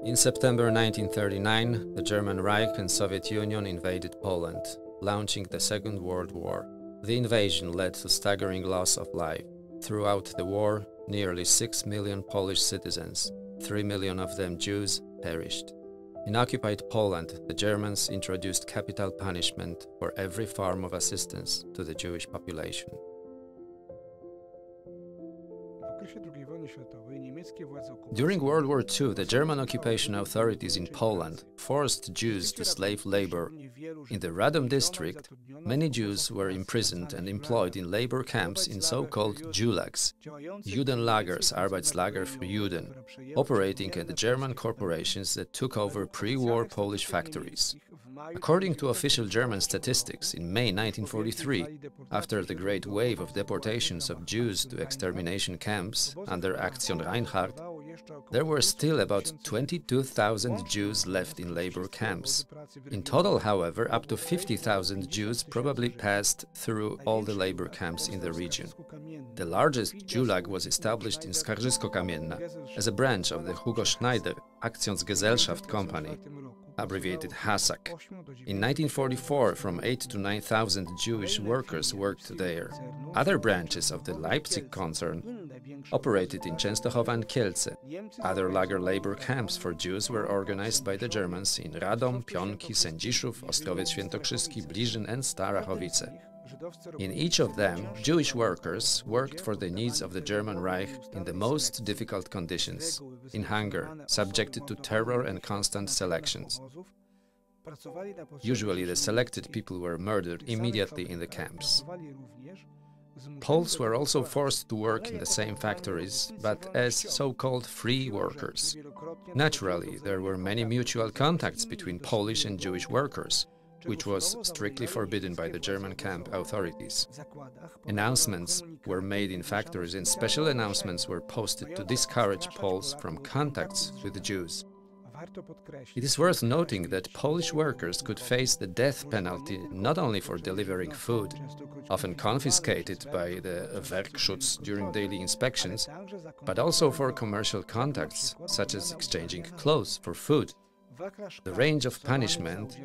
In September 1939, the German Reich and Soviet Union invaded Poland, launching the Second World War. The invasion led to staggering loss of life. Throughout the war, nearly 6 million Polish citizens, 3 million of them Jews, perished. In occupied Poland, the Germans introduced capital punishment for every form of assistance to the Jewish population. During World War II, the German occupation authorities in Poland forced Jews to slave labor. In the Radom district, many Jews were imprisoned and employed in labor camps in so-called Gulags, Judenlagers, Arbeitslager für Juden, operating at the German corporations that took over pre-war Polish factories. According to official German statistics, in May 1943, after the great wave of deportations of Jews to extermination camps under Aktion Reinhardt, there were still about 22,000 Jews left in labor camps. In total, however, up to 50,000 Jews probably passed through all the labor camps in the region. The largest Gulag was established in Skarzysko-Kamienna as a branch of the Hugo Schneider Aktionsgesellschaft company, abbreviated HASAG. In 1944, from 8 to 9,000 Jewish workers worked there. Other branches of the Leipzig concern operated in Częstochowa and Kielce. Other lager labor camps for Jews were organized by the Germans in Radom, Pionki, Sędziszów, Ostrowiec Świętokrzyski, Bliżyn and Starachowice. In each of them, Jewish workers worked for the needs of the German Reich in the most difficult conditions, in hunger, subjected to terror and constant selections. Usually the selected people were murdered immediately in the camps. Poles were also forced to work in the same factories, but as so-called free workers. Naturally, there were many mutual contacts between Polish and Jewish workers, which was strictly forbidden by the German camp authorities. Announcements were made in factories and special announcements were posted to discourage Poles from contacts with the Jews. It is worth noting that Polish workers could face the death penalty not only for delivering food, often confiscated by the Werkschutz during daily inspections, but also for commercial contacts, such as exchanging clothes for food. The range of punishment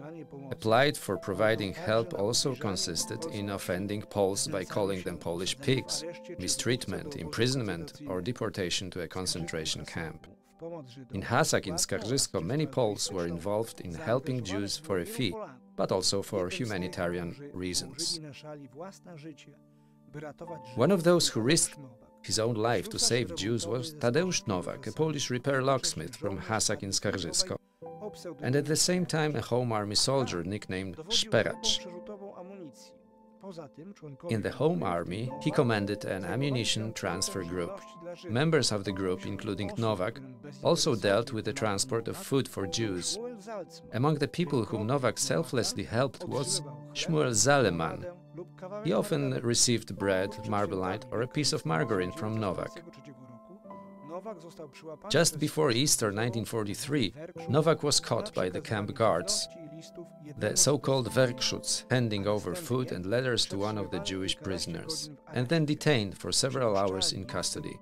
applied for providing help also consisted in offending Poles by calling them Polish pigs, mistreatment, imprisonment or deportation to a concentration camp. In HASAG in Skarżysko, many Poles were involved in helping Jews for a fee, but also for humanitarian reasons. One of those who risked his own life to save Jews was Tadeusz Nowak, a Polish repair locksmith from HASAG in Skarżysko, and at the same time a Home Army soldier nicknamed Szperacz. In the Home Army, he commanded an ammunition transfer group. Members of the group, including Nowak, also dealt with the transport of food for Jews. Among the people whom Nowak selflessly helped was Shmuel Zaleman. He often received bread, marmalade or a piece of margarine from Nowak. Just before Easter 1943, Nowak was caught by the camp guards, the so-called Werkschutz, handing over food and letters to one of the Jewish prisoners, and then detained for several hours in custody.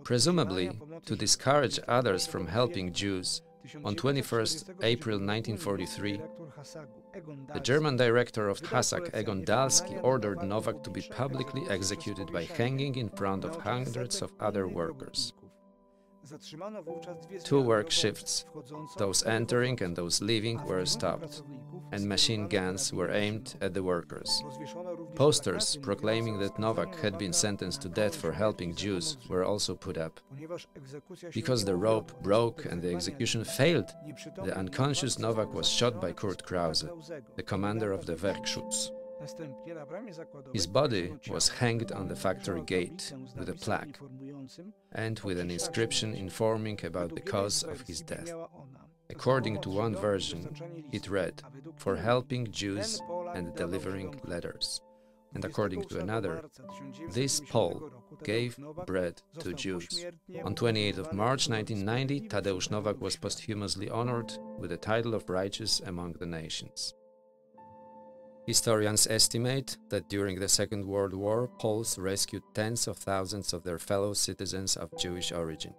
Presumably, to discourage others from helping Jews, on 21st April 1943, the German director of HASAG, Egon Dalski, ordered Nowak to be publicly executed by hanging in front of hundreds of other workers. 2 work shifts, those entering and those leaving, were stopped, and machine guns were aimed at the workers. Posters proclaiming that Nowak had been sentenced to death for helping Jews were also put up. Because the rope broke and the execution failed, the unconscious Nowak was shot by Kurt Krause, the commander of the Werkschutz. His body was hanged on the factory gate with a plaque and with an inscription informing about the cause of his death. According to one version, it read, "For helping Jews and delivering letters." And according to another, "This Pole gave bread to Jews." On 28th of March 1990, Tadeusz Nowak was posthumously honored with the title of Righteous among the Nations. Historians estimate that during the Second World War, Poles rescued tens of thousands of their fellow citizens of Jewish origin.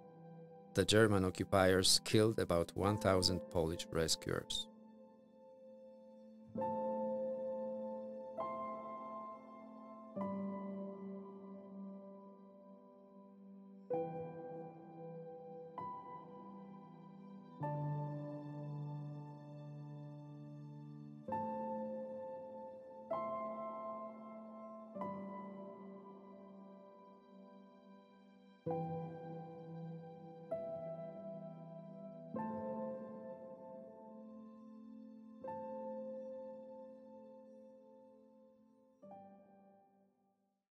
the German occupiers killed about 1,000 Polish rescuers.